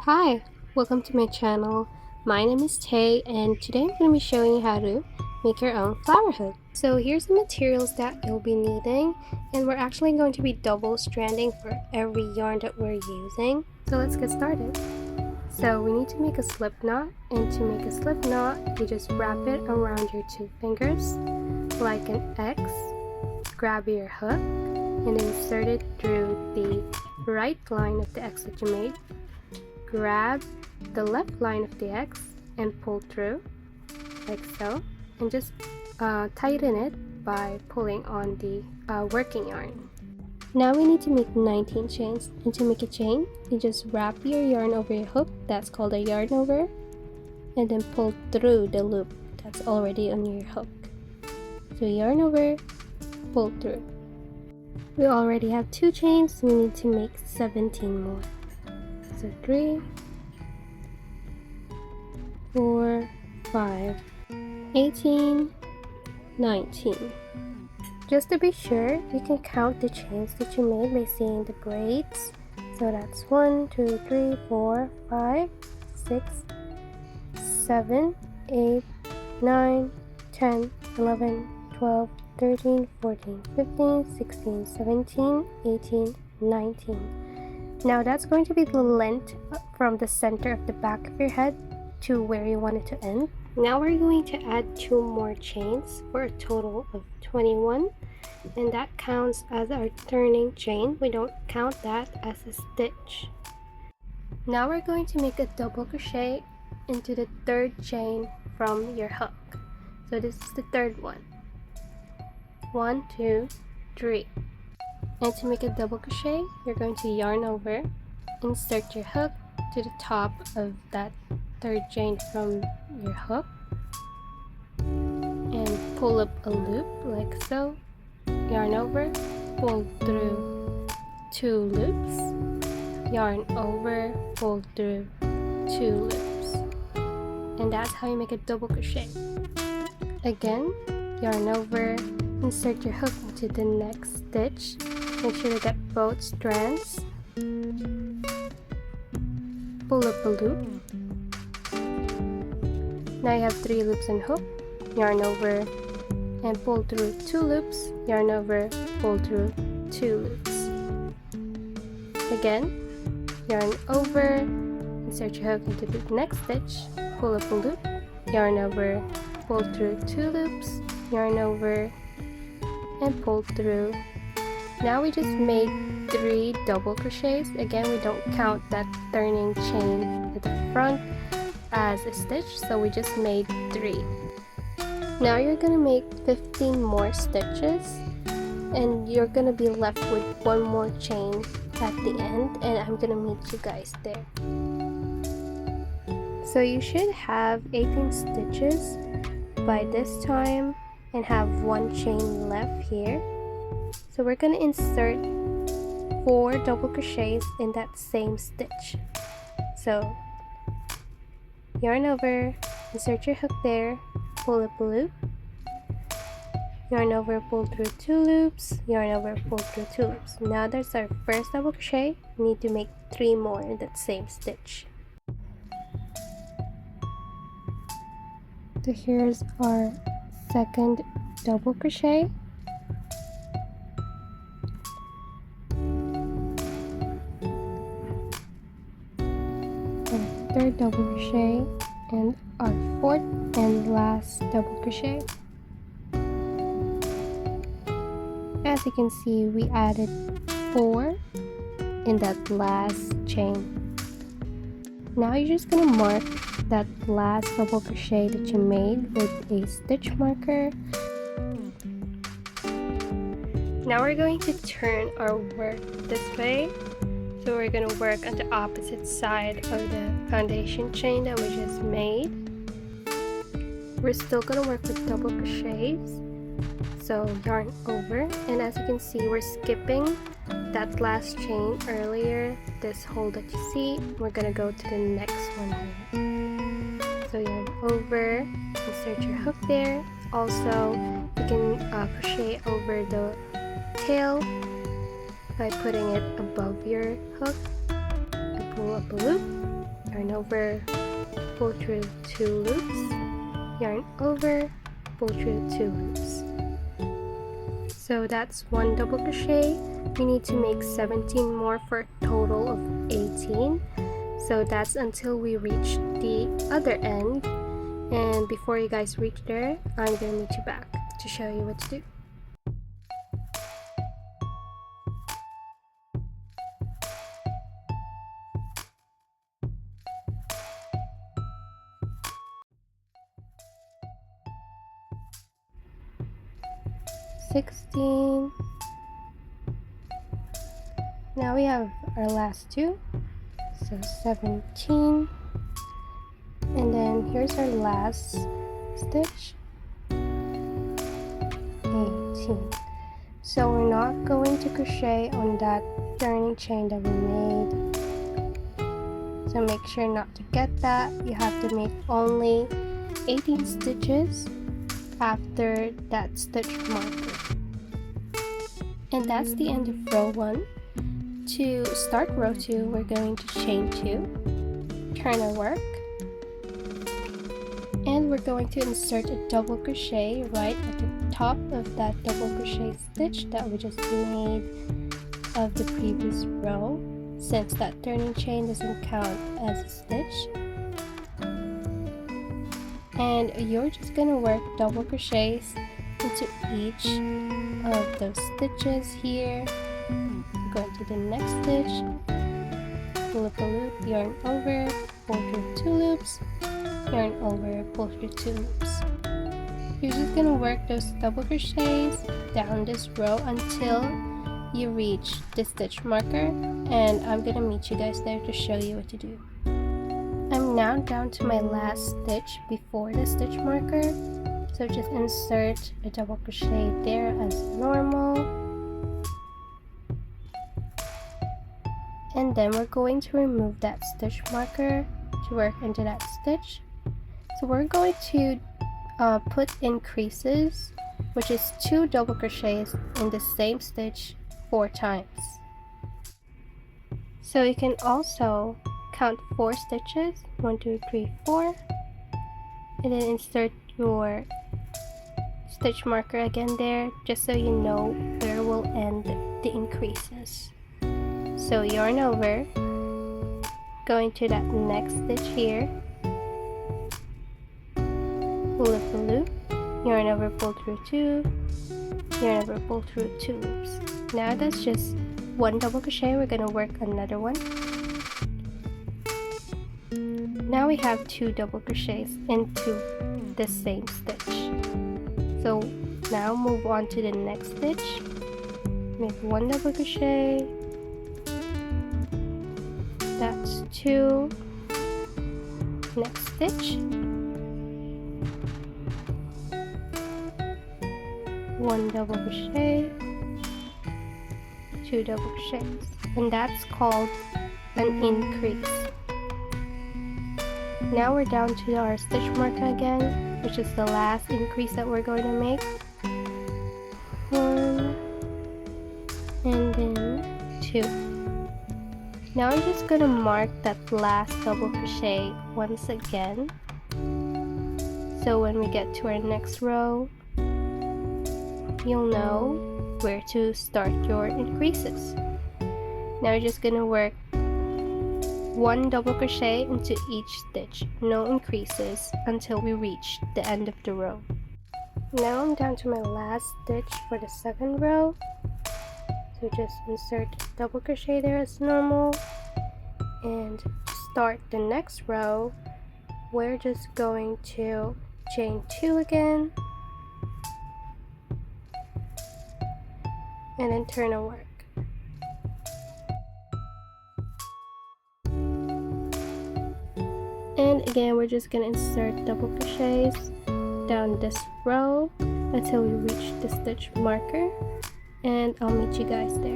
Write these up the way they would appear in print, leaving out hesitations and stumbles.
Hi, welcome to my channel. My name is Tay and today I'm going to be showing you how to make your own flower hood. So here's the materials that you'll be needing, and we're actually going to be double stranding for every yarn that we're using. So let's get started. So we need to make a slip knot, and to make a slip knot you just wrap it around your two fingers like an X. Grab your hook and insert it through the right line of the X that you made. Grab the left line of the X and pull through like so, and just tighten it by pulling on the working yarn. Now we need to make 19 chains, and to make a chain you just wrap your yarn over your hook, that's called a yarn over, and then pull through the loop that's already on your hook. So yarn over, pull through. We already have 2 chains, so we need to make 17 more. So 3, 4, 5, 18, 19. Just to be sure, you can count the chains that you made by seeing the braids. So that's 1, 2, 3, 4, 5, 6, 7, 8, 9, 10, 11, 12, 13, 14, 15, 16, 17, 18, 19. Now that's going to be the length from the center of the back of your head to where you want it to end. Now we're going to add 2 more chains for a total of 21, and that counts as our turning chain. We don't count that as a stitch. Now we're going to make a double crochet into the 3rd chain from your hook. So this is the 3rd one. 1, 2, 3. And to make a double crochet, you're going to yarn over, insert your hook to the top of that 3rd chain from your hook, and pull up a loop like so. Yarn over, pull through 2 loops, yarn over, pull through 2 loops. And that's how you make a double crochet. Again, yarn over, insert your hook into the next stitch. Make sure to get both strands. Pull up a loop. Now you have 3 loops and hook. Yarn over and pull through 2 loops. Yarn over, pull through 2 loops. Again, yarn over, insert your hook into the next stitch. Pull up a loop. Yarn over, pull through 2 loops. Yarn over and pull through. Now we just made 3 double crochets. Again, we don't count that turning chain at the front as a stitch, so we just made 3. Now you're gonna make 15 more stitches, and you're gonna be left with 1 more chain at the end, and I'm gonna meet you guys there. So you should have 18 stitches by this time and have 1 chain left here. So we're going to insert 4 double crochets in that same stitch. So yarn over, insert your hook there, pull up a loop, yarn over, pull through 2 loops, yarn over, pull through 2 loops. Now there's our first double crochet. We need to make 3 more in that same stitch. So here's our second double crochet. Our 3rd double crochet and our 4th and last double crochet. As you can see, we added 4 in that last chain. Now you're just gonna mark that last double crochet that you made with a stitch marker. Now we're going to turn our work this way. So we're going to work on the opposite side of the foundation chain that we just made. We're still going to work with double crochets. So yarn over, and as you can see, we're skipping that last chain earlier, this hole that you see. We're going to go to the next one here. So yarn over, insert your hook there. Also, you can crochet over the tail by putting it above your hook and pull up a loop. yarn over, pull through 2 loops, yarn over, pull through 2 loops. So that's 1 double crochet. We need to make 17 more for a total of 18. So that's until we reach the other end. And before you guys reach there, I'm gonna meet you back to show you what to do. Now we have our last 2, so 17, and then here's our last stitch, 18. So we're not going to crochet on that turning chain that we made, so make sure not to get that. You have to make only 18 stitches after that stitch marker. And that's the end of row 1. To start row 2, we're going to chain 2, turn our work, and we're going to insert a double crochet right at the top of that double crochet stitch that we just made of the previous row, since that turning chain doesn't count as a stitch. And you're just gonna work double crochets into each of those stitches here. Go into the next stitch, loop a loop, yarn over, pull through 2 loops, yarn over, pull through 2 loops. You're just gonna work those double crochets down this row until you reach the stitch marker, and I'm gonna meet you guys there to show you what to do. I'm now down to my last stitch before the stitch marker, so just insert a double crochet there as normal, and then we're going to remove that stitch marker to work into that stitch. So we're going to put increases, which is 2 double crochets in the same stitch 4 times. So you can also count 4 stitches, 1 2 3 4, and then insert your stitch marker again there, just so you know where we'll end the increases. So yarn over, going to that next stitch here, loop a loop, yarn over, pull through 2, yarn over, pull through 2 loops. Now that's just 1 double crochet. We're gonna work another one. Now we have 2 double crochets into the same stitch. So now move on to the next stitch, make 1 double crochet, that's 2, next stitch, 1 double crochet, 2 double crochets, and that's called an increase. Now we're down to our stitch marker again, which is the last increase that we're going to make. 1 and then 2. Now I'm just going to mark that last double crochet once again, so when we get to our next row, you'll know where to start your increases. Now you're just going to work 1 double crochet into each stitch, no increases, until we reach the end of the row. Now I'm down to my last stitch for the second row, so just insert double crochet there as normal, and to start the next row, we're just going to chain 2 again, and then turn our work. And again, we're just going to insert double crochets down this row until we reach the stitch marker, and I'll meet you guys there.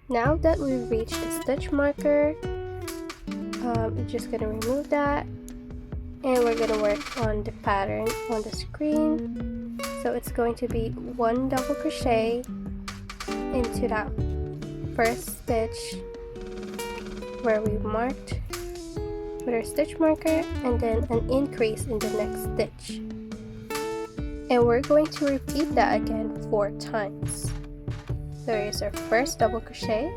Now that we've reached the stitch marker, we're just going to remove that, and we're going to work on the pattern on the screen. So it's going to be 1 double crochet into that first stitch, where we marked with our stitch marker, and then an increase in the next stitch. And we're going to repeat that again 4 times. So here's our first double crochet,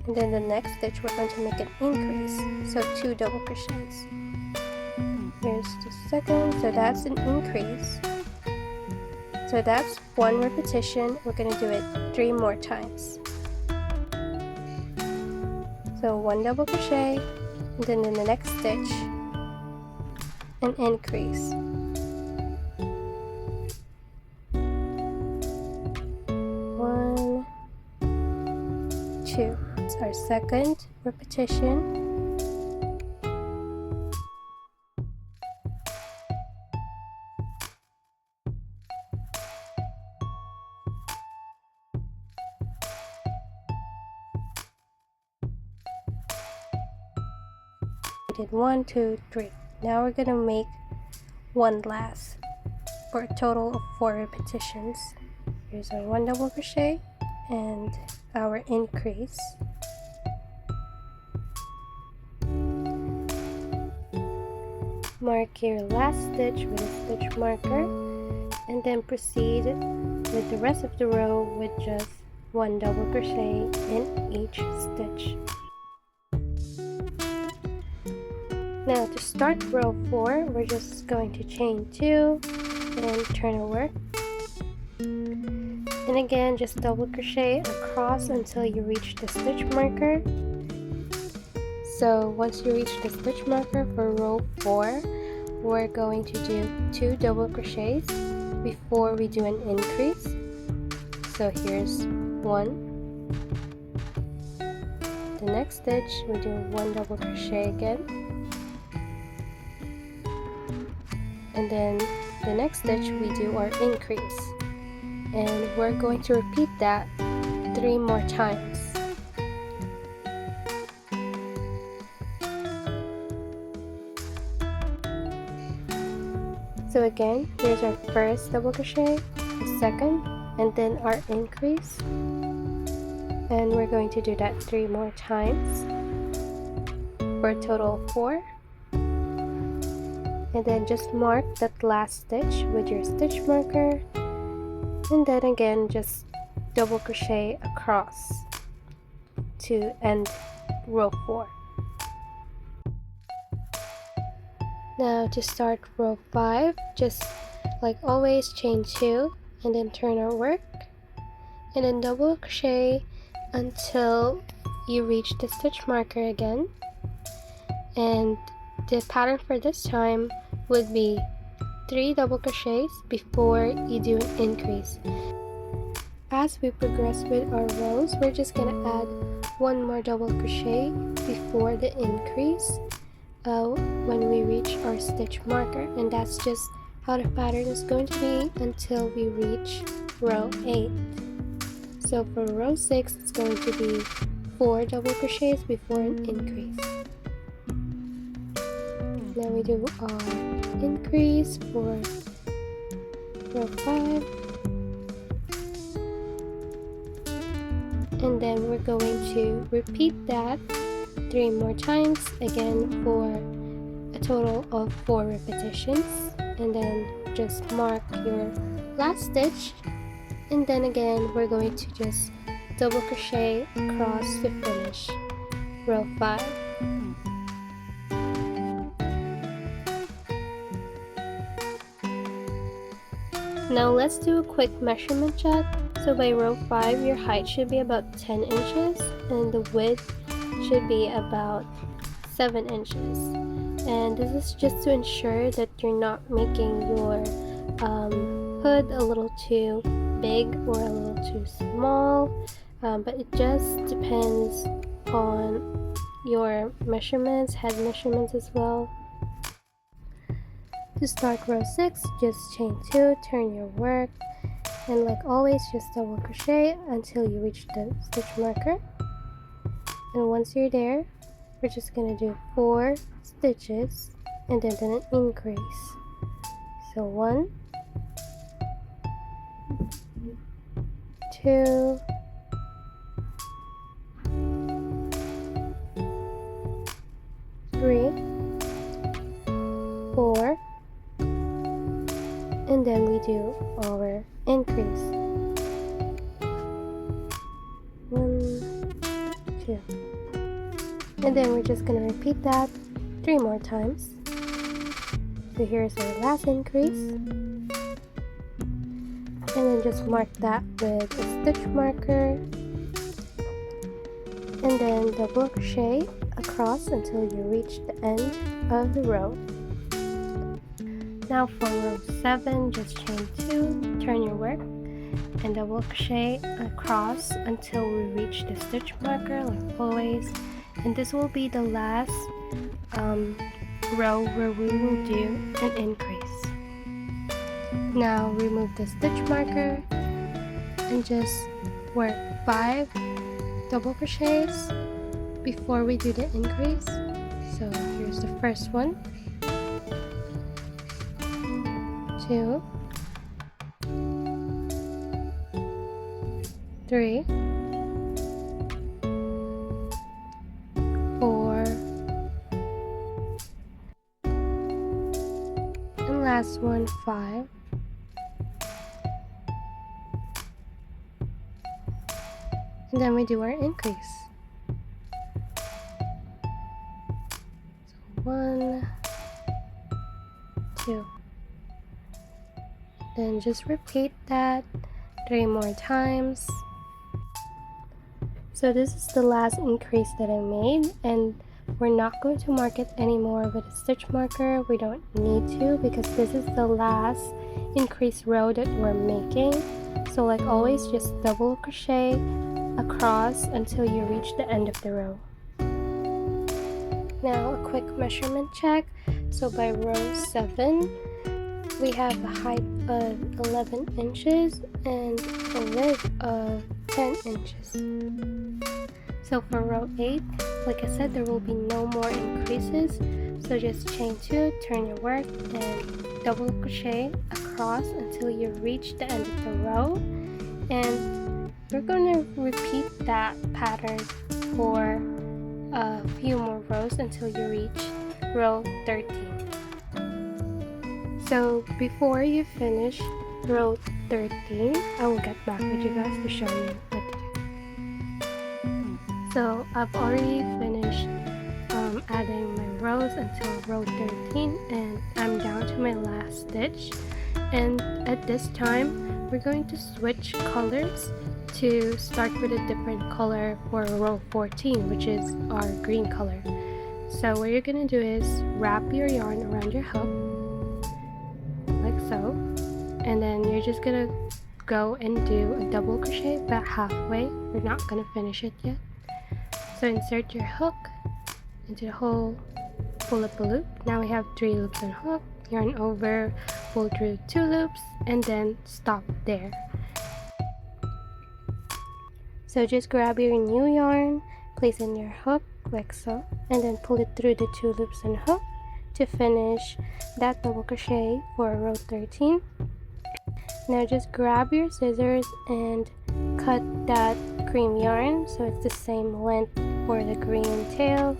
and then the next stitch we're going to make an increase, so 2 double crochets. Here's the second, so that's an increase. So that's 1 repetition. We're going to do it 3 more times. So 1 double crochet, and then in the next stitch, an increase. 1, 2. It's our second repetition. We did 1, 2, 3. Now we're gonna make 1 last for a total of 4 repetitions. Here's our 1 double crochet and our increase. Mark your last stitch with a stitch marker, and then proceed with the rest of the row with just 1 double crochet in each stitch. Now to start row 4, we're just going to chain 2 and turn our work. And again, just double crochet across until you reach the stitch marker. So once you reach the stitch marker for row 4, we're going to do 2 double crochets before we do an increase. So here's 1. The next stitch we do 1 double crochet again. And then the next stitch we do our increase, and we're going to repeat that 3 more times. So again, here's our first double crochet, the second, and then our increase, and we're going to do that 3 more times for a total of 4. And then just mark that last stitch with your stitch marker, and then again just double crochet across to end row 4. Now to start row 5, just like always chain 2 and then turn our work, and then double crochet until you reach the stitch marker again. And the pattern for this time would be 3 double crochets before you do an increase. As we progress with our rows, we're just gonna add 1 more double crochet before the increase when we reach our stitch marker, and that's just how the pattern is going to be until we reach row 8. So for row 6, it's going to be 4 double crochets before an increase. Now we do our increase for row 5, and then we're going to repeat that 3 more times again for a total of 4 repetitions, and then just mark your last stitch, and then again we're going to just double crochet across to finish row 5. Now let's do a quick measurement check. So by row 5, your height should be about 10 inches and the width should be about 7 inches. And this is just to ensure that you're not making your hood a little too big or a little too small, but it just depends on your measurements, head measurements as well. To start row 6, just chain 2, turn your work, and like always just double crochet until you reach the stitch marker. And once you're there, we're just going to do 4 stitches and then an increase. So 1, 2, do our increase. 1, 2, and then we're just going to repeat that 3 more times. So here's our last increase, and then just mark that with a stitch marker, and then double crochet across until you reach the end of the row. Now for row 7, just chain 2, turn your work, and double crochet across until we reach the stitch marker like always, and this will be the last row where we will do an increase. Now remove the stitch marker and just work 5 double crochets before we do the increase. So here's the first one, 2, 3, 4, and last one, 5. And then we do our increase. So 1, 2. Then just repeat that 3 more times. So this is the last increase that I made, and we're not going to mark it anymore with a stitch marker. We don't need to, because this is the last increase row that we're making. So like always, just double crochet across until you reach the end of the row. Now a quick measurement check. So by row 7 we have a height of 11 inches and a width of 10 inches. So for row 8, like I said, there will be no more increases, so just chain 2, turn your work, and double crochet across until you reach the end of the row, and we're going to repeat that pattern for a few more rows until you reach row 13. So before you finish row 13, I will get back with you guys to show you what to do. So I've already finished adding my rows until row 13, and I'm down to my last stitch, and at this time we're going to switch colors to start with a different color for row 14, which is our green color. So what you're going to do is wrap your yarn around your hook like so, and then you're just going to go and do a double crochet about halfway. We're not going to finish it yet. So insert your hook into the hole, pull up a loop. Now we have 3 loops on hook, yarn over, pull through 2 loops, and then stop there. So just grab your new yarn, place in your hook like so, and then pull it through the 2 loops on hook to finish that double crochet for row 13. Now just grab your scissors and cut that cream yarn so it's the same length for the green tail.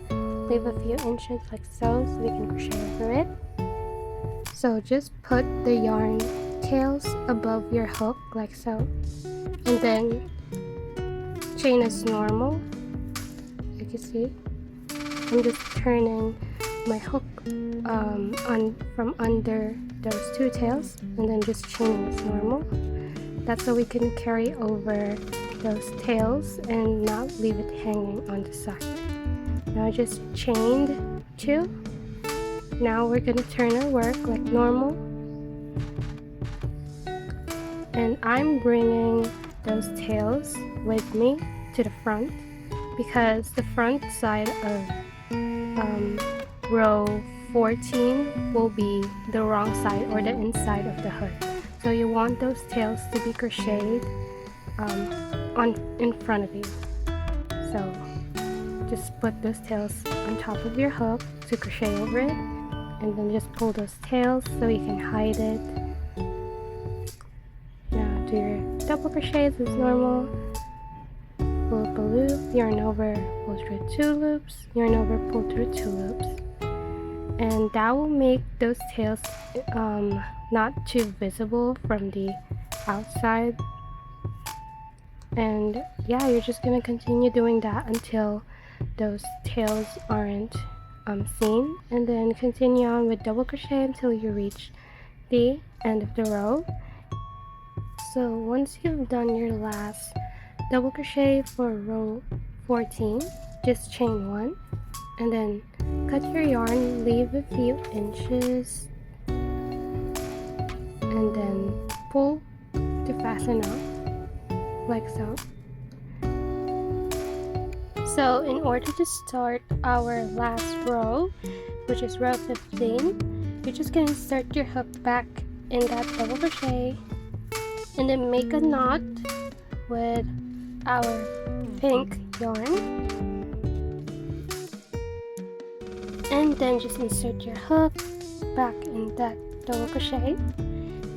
Leave a few inches like so we can crochet over it. So just put the yarn tails above your hook like so, and then chain as normal. You can see I'm just turning my hook from under those 2 tails, and then just chaining as normal. That's so we can carry over those tails and not leave it hanging on the side. Now I just chained 2. Now we're going to turn our work like normal, and I'm bringing those tails with me to the front because the front side of row 14 will be the wrong side or the inside of the hood. So you want those tails to be crocheted in front of you. So just put those tails on top of your hook to crochet over it, and then just pull those tails so you can hide it. Now do your double crochets as normal. Pull up a loop, yarn over, pull through 2 loops, yarn over, pull through 2 loops. And that will make those tails not too visible from the outside. And yeah, you're just gonna continue doing that until those tails aren't seen, and then continue on with double crochet until you reach the end of the row. So once you've done your last double crochet for row 14, just chain 1 and then cut your yarn, leave a few inches, and then pull to fasten up like so. So in order to start our last row, which is row 15, you're just going to insert your hook back in that double crochet and then make a knot with our pink yarn, and then just insert your hook back in that double crochet,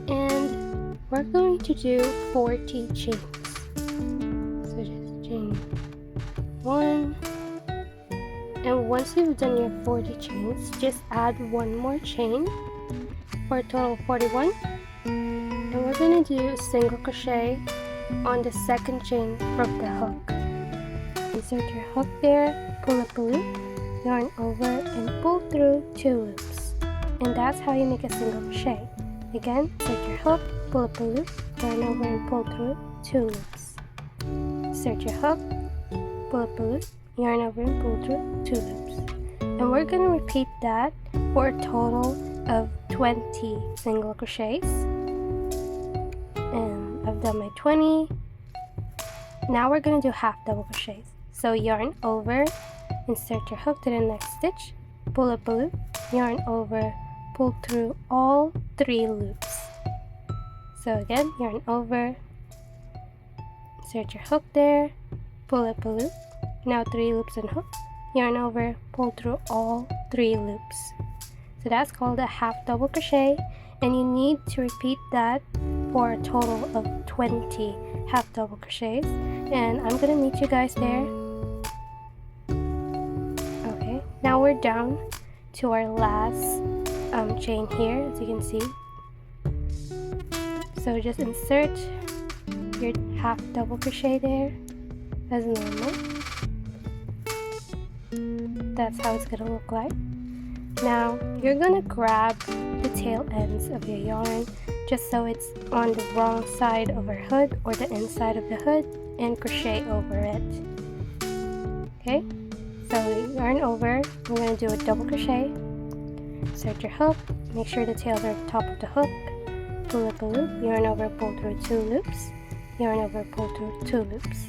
and we're going to do 40 chains. So just chain 1, and once you've done your 40 chains, just add one more chain for a total of 41, and we're going to do a single crochet on the second chain from the hook. Insert your hook there, pull up a loop, yarn over, and pull through 2 loops, and that's how you make a single crochet. Again, insert your hook, pull up a loop, yarn over, and pull through 2 loops. Insert your hook, pull up a loop, yarn over, and pull through 2 loops. And we're going to repeat that for a total of 20 single crochets. And I've done my 20. Now we're going to do half double crochets. So yarn over, insert your hook to the next stitch, pull up a loop, yarn over, pull through all 3 loops. So again, yarn over, insert your hook there, pull up a loop, now 3 loops and hook, yarn over, pull through all 3 loops. So that's called a half double crochet, and you need to repeat that for a total of 20 half double crochets, and I'm gonna meet you guys there. Okay, now we're down to our last chain here, as you can see. So just insert your half double crochet there as normal. That's how it's gonna look like. Now you're gonna grab the tail ends of your yarn just so it's on the wrong side of our hood or the inside of the hood, and crochet over it. Okay, so yarn over, we're going to do a double crochet, insert your hook, make sure the tails are at the top of the hook, pull up a loop, yarn over, pull through 2 loops, yarn over, pull through 2 loops.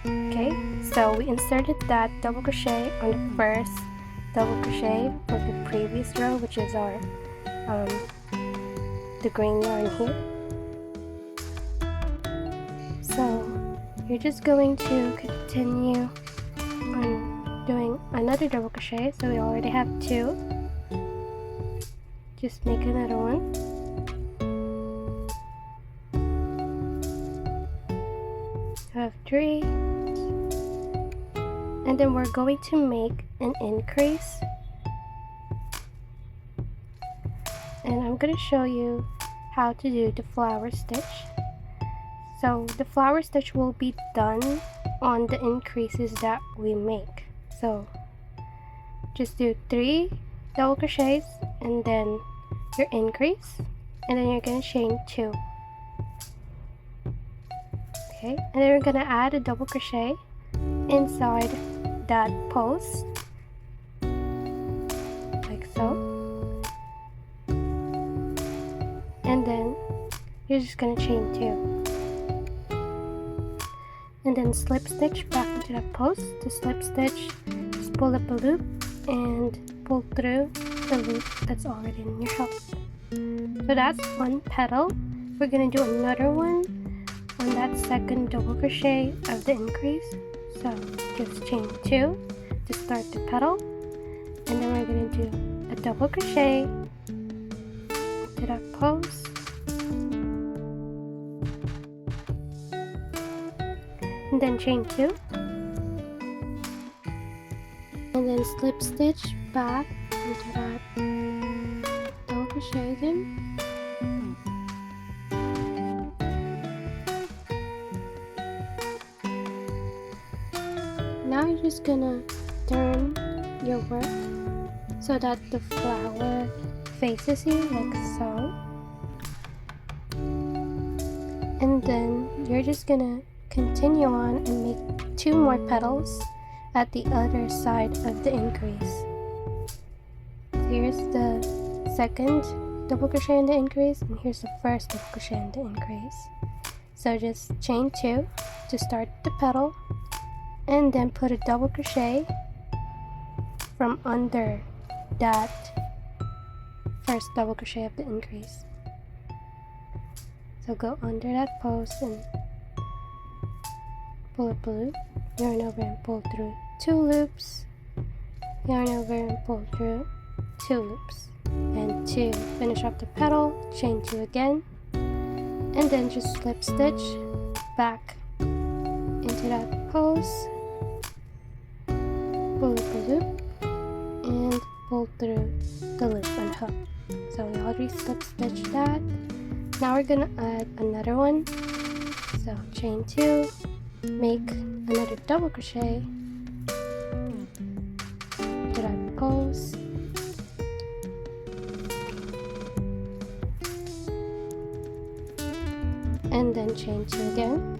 Okay, so we inserted that double crochet on the first double crochet for the previous row, which is our the green yarn here. So you're just going to continue on doing another double crochet. So we already have 2. Just make another one. I have 3. And then we're going to make an increase, and I'm going to show you how to do the flower stitch. So the flower stitch will be done on the increases that we make. So just do 3 double crochets and then your increase, and then you're going to chain 2. Okay, and then we're going to add a double crochet inside that post like so, and then you're just gonna chain 2 and then slip stitch back into that post. To slip stitch, just pull up a loop and pull through the loop that's already in your hook. So that's one petal. We're gonna do another one on that second double crochet of the increase. So just chain 2 to start the petal, and then we're going to do a double crochet to that post, and then chain 2, and then slip stitch back into that double crochet them. Now you're just gonna turn your work so that the flower faces you like so. And then you're just gonna continue on and make 2 more petals at the other side of the increase. Here's the second double crochet in the increase, and here's the first double crochet in the increase. So just chain 2 to start the petal, and then put a double crochet from under that first double crochet of the increase. So go under that post and pull up a loop, yarn over and pull through 2 loops, yarn over and pull through 2 loops, and to finish off the petal, chain 2 again, and then just slip stitch back into that post, pull up a loop, and pull through the loop and hook. So we already slip stitched that. Now we're gonna add another one. So chain 2, make another double crochet to that post, and then chain 2 again,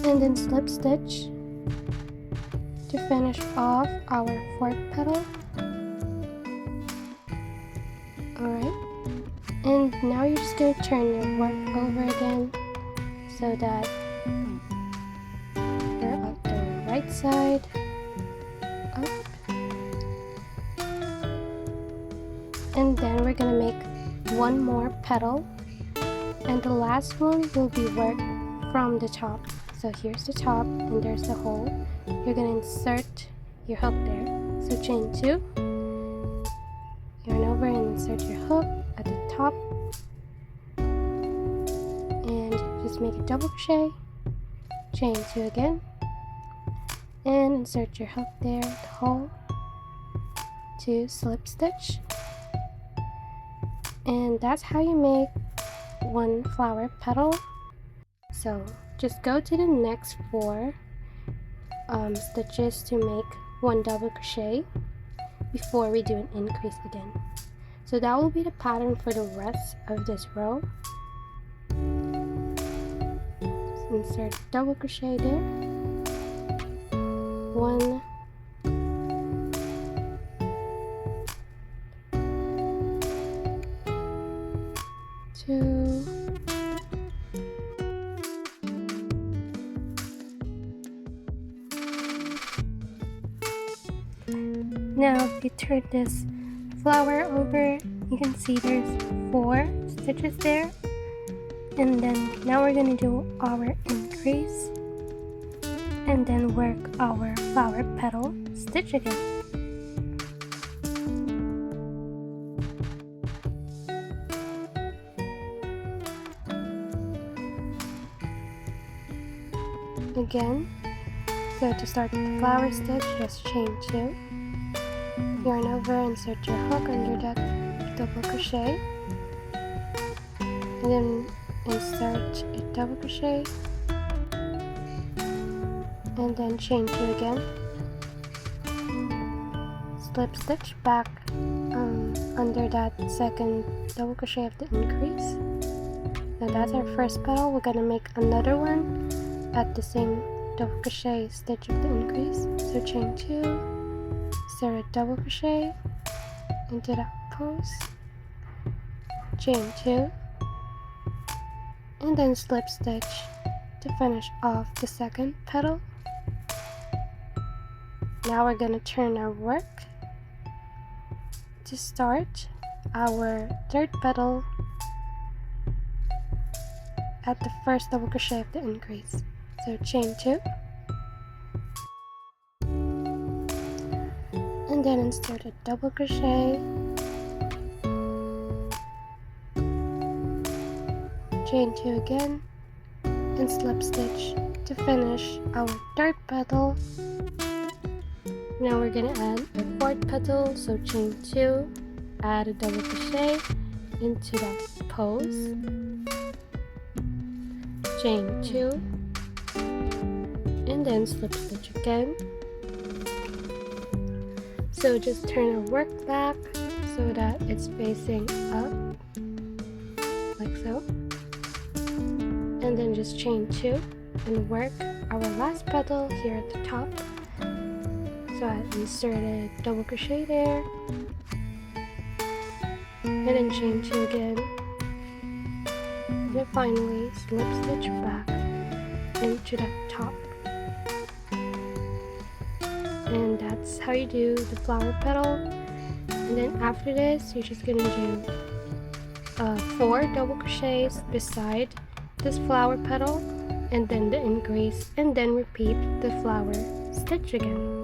and then slip stitch to finish off our 4th petal. Alright, and now you're just going to turn your work over again so that you're on the right side, up, and then we're going to make 1 more petal, and the last one will be worked from the top. So here's the top, and there's the hole. You're going to insert your hook there. So chain 2, yarn over and insert your hook at the top, and just make a double crochet, chain 2 again, and insert your hook there at the hole, to slip stitch, and that's how you make 1 flower petal. So just go to the next 4 stitches to make 1 double crochet before we do an increase again. So that will be the pattern for the rest of this row. Just insert double crochet there, 1, 2, now if you turn this flower over, you can see there's 4 stitches there, and then now we're going to do our increase and then work our flower petal stitch again. So to start the flower stitch, just chain 2, yarn over, insert your hook under that double crochet, and then insert a double crochet, and then chain 2 again, slip stitch back under that second double crochet of the increase. Now that's our first petal. We're gonna make another one at the same double crochet stitch of the increase. So chain 2, insert a double crochet into that post, chain 2, and then slip stitch to finish off the second petal. Now we're going to turn our work to start our 3rd petal at the first double crochet of the increase. So chain 2, and then insert a double crochet, chain 2 again, and slip stitch to finish our 3rd petal, Now we're gonna add a fourth petal, so chain 2, add a double crochet into that pose, chain 2, and then slip stitch again. So just turn our work back so that it's facing up, like so, and then just chain 2 and work our last petal here at the top. So I inserted double crochet there, and then chain 2 again, and then finally slip stitch back into that top. And that's how you do the flower petal. And then after this, you're just gonna do 4 double crochets beside this flower petal, and then the increase, and then repeat the flower stitch again.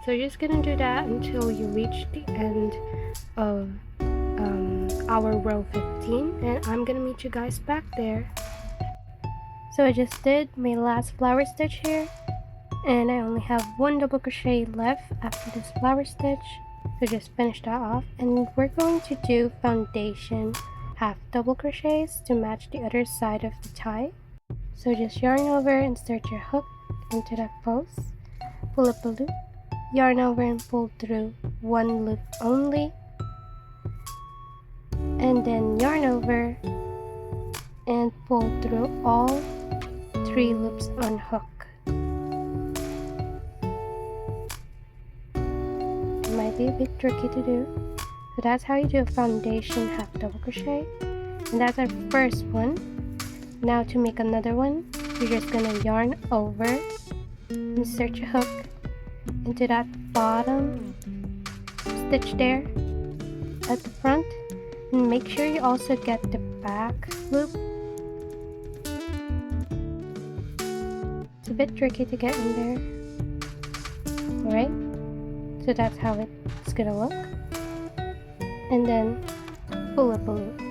So you're just gonna do that until you reach the end of our row 15, and I'm gonna meet you guys back there. So I just did my last flower stitch here, and I only have 1 double crochet left after this flower stitch, so just finish that off. And we're going to do foundation half double crochets to match the other side of the tie. So just yarn over, insert your hook into that pose, pull up a loop, yarn over and pull through 1 loop only, and then yarn over and pull through all 3 loops on hook. It might be a bit tricky to do, so that's how you do a foundation half double crochet, and that's our first one. Now to make another one, you're just gonna yarn over, insert your hook into that bottom stitch there at the front, and make sure you also get the back loop. It's a bit tricky to get in there. Alright, so that's how it's gonna look. And then pull up a loop,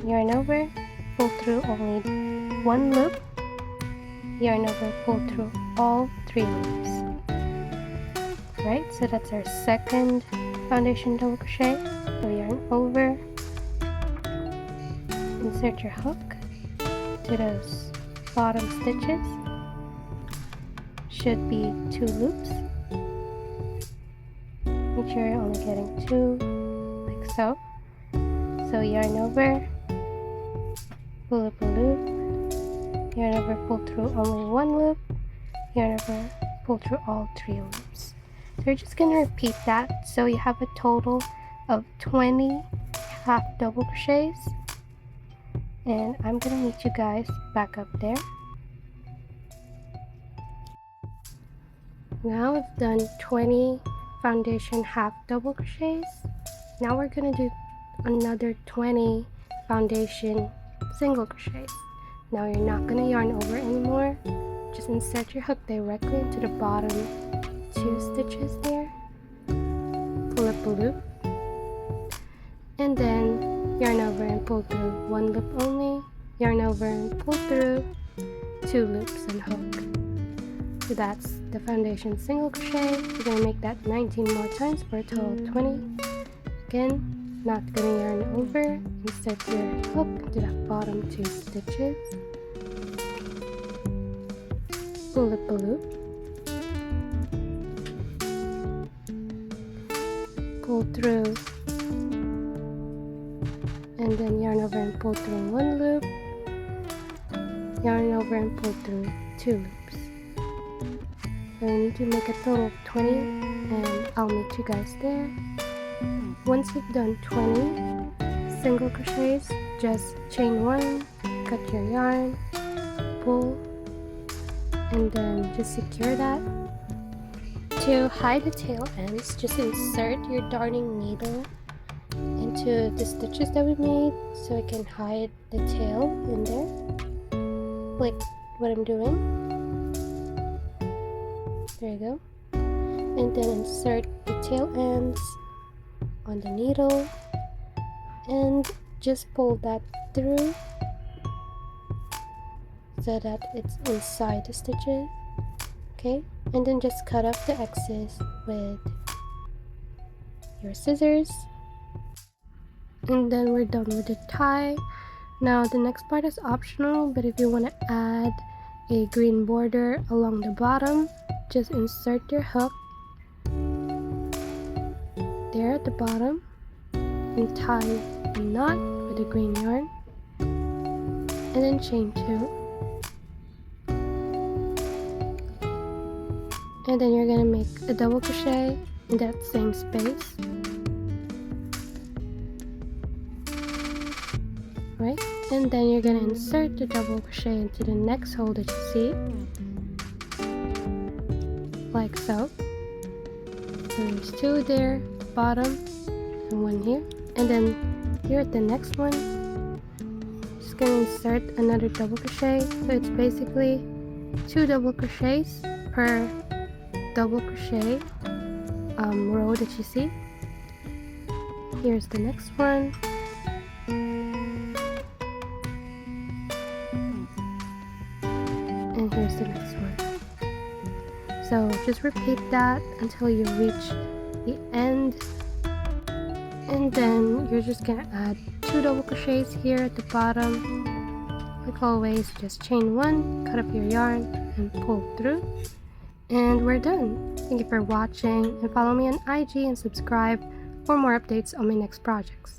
yarn over, pull through only 1 loop, yarn over, pull through all 3 loops. Right, so that's our second foundation double crochet. So yarn over, insert your hook to those bottom stitches, should be 2 loops. Make sure you're only getting 2, like so. So yarn over, pull up a loop, yarn over, pull through only 1 loop, yarn over, pull through all 3 loops. So you're just gonna repeat that, so you have a total of 20 half double crochets, and I'm gonna meet you guys back up there. Now I've done 20 foundation half double crochets. Now we're gonna do another 20 foundation single crochets. Now you're not gonna yarn over anymore, just insert your hook directly into the bottom 2 stitches there, pull up a loop, and then yarn over and pull through 1 loop only, yarn over and pull through 2 loops and hook. So that's the foundation single crochet. You're gonna make that 19 more times for a total of 20. Again, not gonna yarn over, insert your hook into that bottom 2 stitches, pull up a loop, pull through, and then yarn over and pull through 1 loop, yarn over and pull through 2 loops. So you need to make a total of 20, and I'll meet you guys there. Once you've done 20 single crochets, just chain 1, cut your yarn, pull, and then just secure that. To hide the tail ends, just insert your darning needle into the stitches that we made so I can hide the tail in there, like what I'm doing. There you go. And then insert the tail ends on the needle and just pull that through so that it's inside the stitches. Okay, and then just cut off the excess with your scissors, and then we're done with the tie. Now the next part is optional, but if you want to add a green border along the bottom, just insert your hook there at the bottom and tie a knot with the green yarn, and then chain 2, and then you're gonna make a double crochet in that same space, right? And then you're gonna insert the double crochet into the next hole that you see, like so. So there's 2 there at the bottom and 1 here, and then here at the next one, just gonna insert another double crochet. So it's basically 2 double crochets per double crochet row that you see. Here's the next one, and here's the next one. So just repeat that until you reach the end, and then you're just gonna add 2 double crochets here at the bottom. Like always, just chain 1, cut up your yarn and pull through, and we're done. Thank you for watching, and follow me on IG and subscribe for more updates on my next projects.